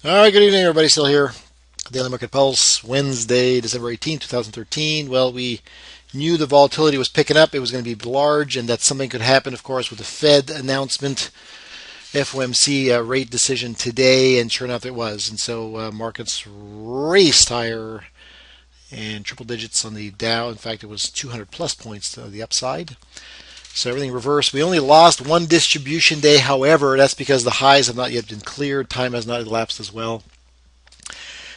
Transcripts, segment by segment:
All right, good evening, everybody. Still here. Daily Market Pulse, Wednesday, December 18th, 2013. Well, we knew the volatility was picking up. It was going to be large, and that something could happen, of course, with the Fed announcement, FOMC rate decision today, and sure enough, it was. And so markets raced higher and triple digits on the Dow. In fact, it was 200 plus points to the upside. So everything reversed. We only lost one distribution day, however, that's because the highs have not yet been cleared. Time has not elapsed as well.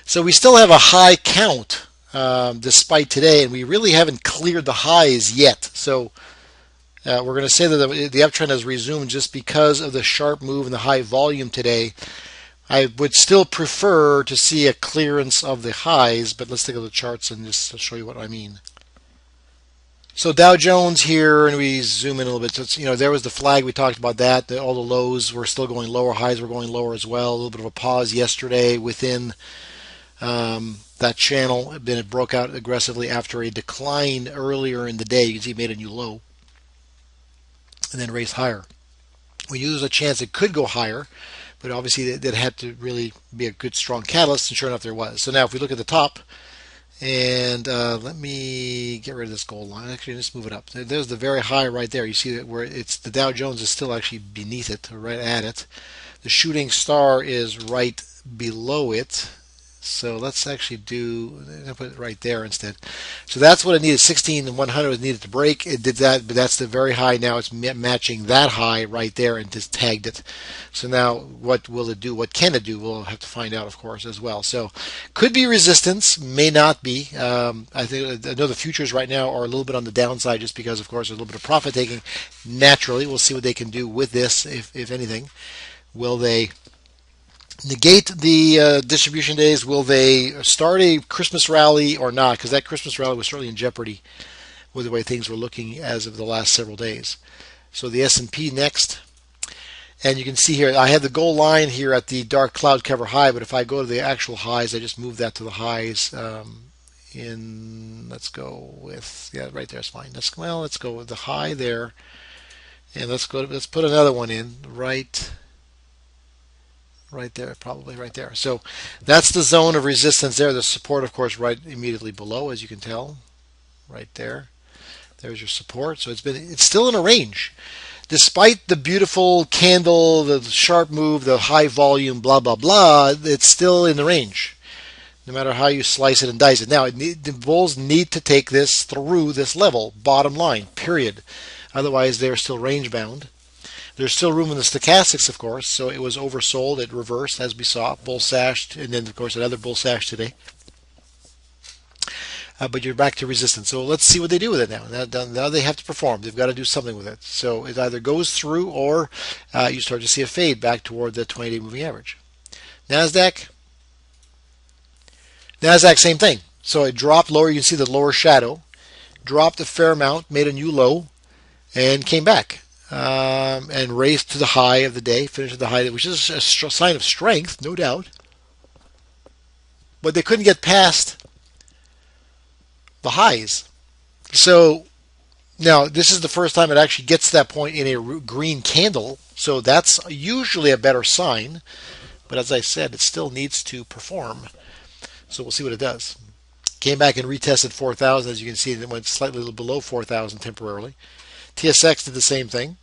So we still have a high count despite today, and we really haven't cleared the highs yet. So we're going to say that the uptrend has resumed just because of the sharp move and the high volume today. I would still prefer to see a clearance of the highs, but let's take a look at the charts and just show you what I mean. So Dow Jones here, and we zoom in a little bit. So there was the flag. We talked about that. All the lows were still going lower. Highs were going lower as well. A little bit of a pause yesterday within that channel. Then it broke out aggressively after a decline earlier in the day. You can see it made a new low and then raised higher. We knew there was a chance it could go higher, but obviously that had to really be a good strong catalyst, and sure enough there was. So now if we look at the top, and let me get rid of this gold line. Actually, let's move it up. There's the very high right there. You see that where it's the Dow Jones is still actually beneath it, or right at it. The shooting star is right below it. So let's actually put it right there instead. So that's what it needed. 16,100 was needed to break. It did that, but that's the very high. Now it's matching that high right there and just tagged it. So now what will it do? What can it do? We'll have to find out, of course, as well. So could be resistance, may not be. I know the futures right now are a little bit on the downside just because, of course, there's a little bit of profit taking naturally. We'll see what they can do with this, if anything. Will they negate the distribution days? Will they start a Christmas rally or not? Because that Christmas rally was certainly in jeopardy with the way things were looking as of the last several days. So the S&P next. And you can see here, I have the gold line here at the dark cloud cover high, but if I go to the actual highs, I just move that to the highs let's go with, right there is fine. Let's go with the high there. And let's put another one in right there, probably right there. So that's the zone of resistance there. The support, of course, right immediately below, as you can tell, right there. There's your support. So it's still in a range. Despite the beautiful candle, the sharp move, the high volume, blah, blah, blah, it's still in the range, no matter how you slice it and dice it. Now, the bulls need to take this through this level, bottom line, period. Otherwise, they're still range bound. There's still room in the stochastics, of course, so it was oversold. It reversed, as we saw, bull sashed, and then, of course, another bull sash today. But you're back to resistance. So let's see what they do with it now. Now they have to perform. They've got to do something with it. So it either goes through or you start to see a fade back toward the 20-day moving average. NASDAQ, same thing. So it dropped lower. You can see the lower shadow. Dropped a fair amount, made a new low, and came back. And raised to the high of the day, finished at the high, which is a sign of strength, no doubt. But they couldn't get past the highs. So now this is the first time it actually gets to that point in a green candle. So that's usually a better sign. But as I said, it still needs to perform. So we'll see what it does. Came back and retested 4,000. As you can see, it went slightly below 4,000 temporarily. TSX did the same thing.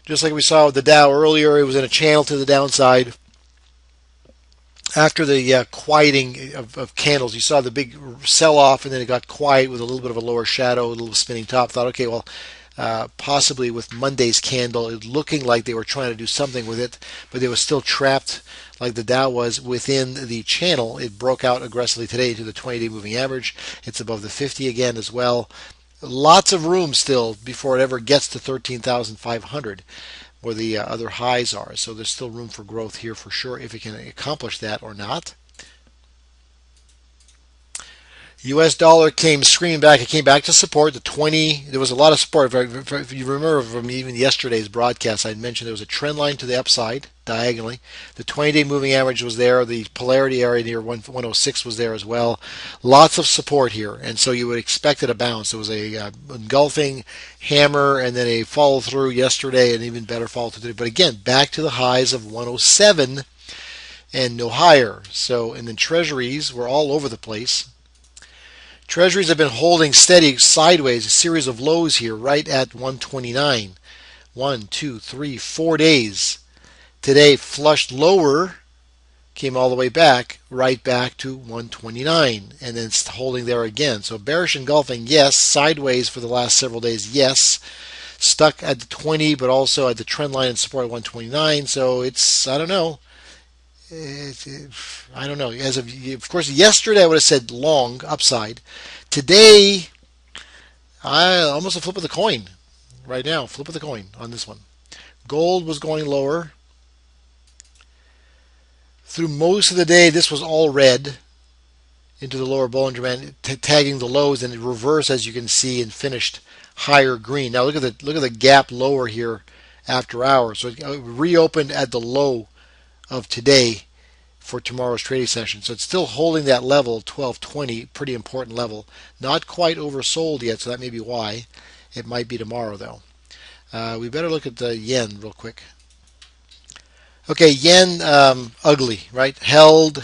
Just like we saw with the Dow earlier, it was in a channel to the downside. After the quieting of candles, you saw the big sell-off, and then it got quiet with a little bit of a lower shadow, a little spinning top. Thought, okay, well, possibly with Monday's candle, it looking like they were trying to do something with it, but they were still trapped like the Dow was within the channel. It broke out aggressively today to the 20-day moving average. It's above the 50 again as well. Lots of room still before it ever gets to 13,500 where the other highs are. So there's still room for growth here for sure if it can accomplish that or not. U.S. dollar came screaming back. It came back to support the 20. There was a lot of support. If you remember from even yesterday's broadcast, I mentioned there was a trend line to the upside diagonally. The 20-day moving average was there. The polarity area near 106 was there as well. Lots of support here, and so you would expect it a bounce. There was a engulfing hammer and then a follow through yesterday, and even better follow through today. But again, back to the highs of 107 and no higher. So, and then treasuries were all over the place. Treasuries have been holding steady sideways, a series of lows here right at 129. 1, 2, 3, 4 days. Today flushed lower, came all the way back, right back to 129, and then it's holding there again. So bearish engulfing, yes. Sideways for the last several days, yes. Stuck at the 20, but also at the trend line and support at 129. So it's, I don't know. I don't know. Of course, yesterday I would have said long upside. Today, I almost a flip of the coin. Right now, flip of the coin on this one. Gold was going lower. Through most of the day, this was all red into the lower Bollinger Band, tagging the lows, and it reversed as you can see and finished higher green. Now look at the gap lower here after hours. So it reopened at the low of today for tomorrow's trading session. So it's still holding that level, 1220, pretty important level. Not quite oversold yet, so that may be why. It might be tomorrow though. We better look at the yen real quick. Okay, yen, ugly, right? Held,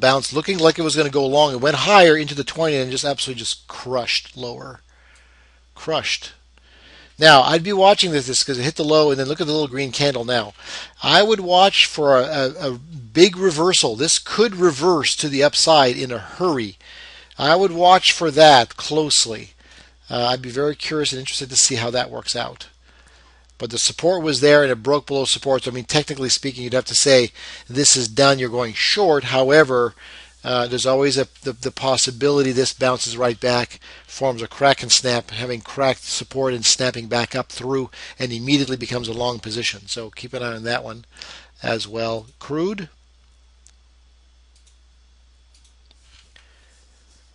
bounced, looking like it was going to go long. It went higher into the 20 and just absolutely just crushed lower. Crushed. Now, I'd be watching this because it hit the low, and then look at the little green candle now. I would watch for a big reversal. This could reverse to the upside in a hurry. I would watch for that closely. I'd be very curious and interested to see how that works out. But the support was there, and it broke below support. So, I mean, technically speaking, you'd have to say this is done. You're going short. However, there's always the possibility this bounces right back, forms a crack and snap, having cracked support and snapping back up through, and immediately becomes a long position. So keep an eye on that one as well. Crude.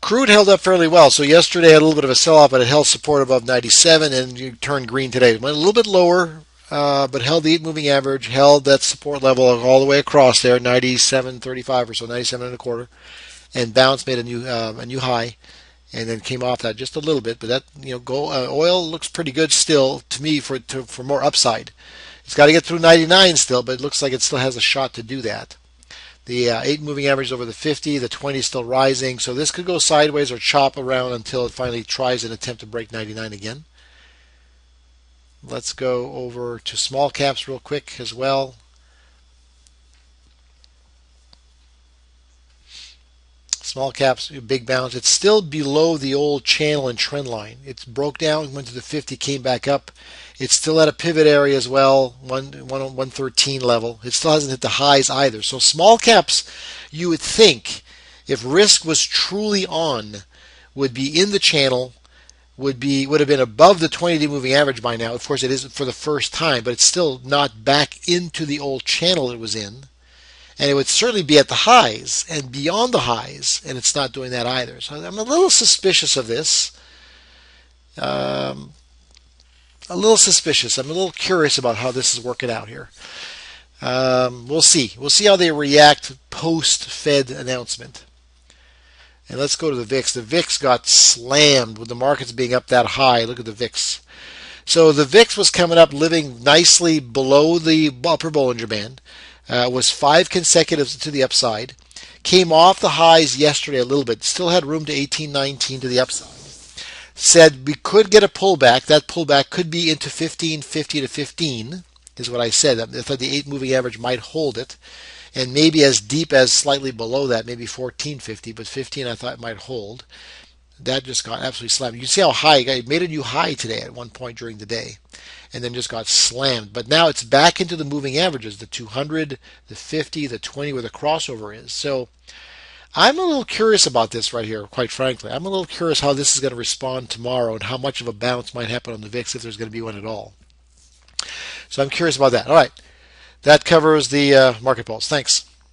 Crude held up fairly well. So yesterday had a little bit of a sell-off, but it held support above 97, and you turned green today. It went a little bit lower, but held the 8 moving average, held that support level all the way across there, 97.35 or so, 97 and a quarter, and bounced, made a new high, and then came off that just a little bit. But that, oil looks pretty good still to me for more upside. It's got to get through 99 still, but it looks like it still has a shot to do that. The 8 moving average over the 50, the 20 is still rising, so this could go sideways or chop around until it finally tries an attempt to break 99 again. Let's go over to small caps real quick as well. Small caps, big bounce. It's still below the old channel and trend line. It broke down, went to the 50, came back up. It's still at a pivot area as well, 113 level. It still hasn't hit the highs either. So small caps, you would think, if risk was truly on, would be in the channel, would have been above the 20-day moving average by now. Of course, it isn't for the first time, but it's still not back into the old channel it was in. And it would certainly be at the highs and beyond the highs, and it's not doing that either. So I'm a little suspicious of this. A little suspicious. I'm a little curious about how this is working out here. We'll see. We'll see how they react post-Fed announcement. And let's go to the VIX. The VIX got slammed with the markets being up that high. Look at the VIX. So the VIX was coming up, living nicely below the upper Bollinger Band. Was 5 consecutive to the upside. Came off the highs yesterday a little bit. Still had room to 18-19 to the upside. Said we could get a pullback. That pullback could be into 15.50 to 15 is what I said. I thought the 8 moving average might hold it. And maybe as deep as slightly below that, maybe 14.50, but 15 I thought it might hold. That just got absolutely slammed. You can see how high it made a new high today at one point during the day, and then just got slammed. But now it's back into the moving averages, the 200, the 50, the 20, where the crossover is. So I'm a little curious about this right here, quite frankly. I'm a little curious how this is going to respond tomorrow and how much of a bounce might happen on the VIX if there's going to be one at all. So I'm curious about that. All right. That covers the market pulse. Thanks.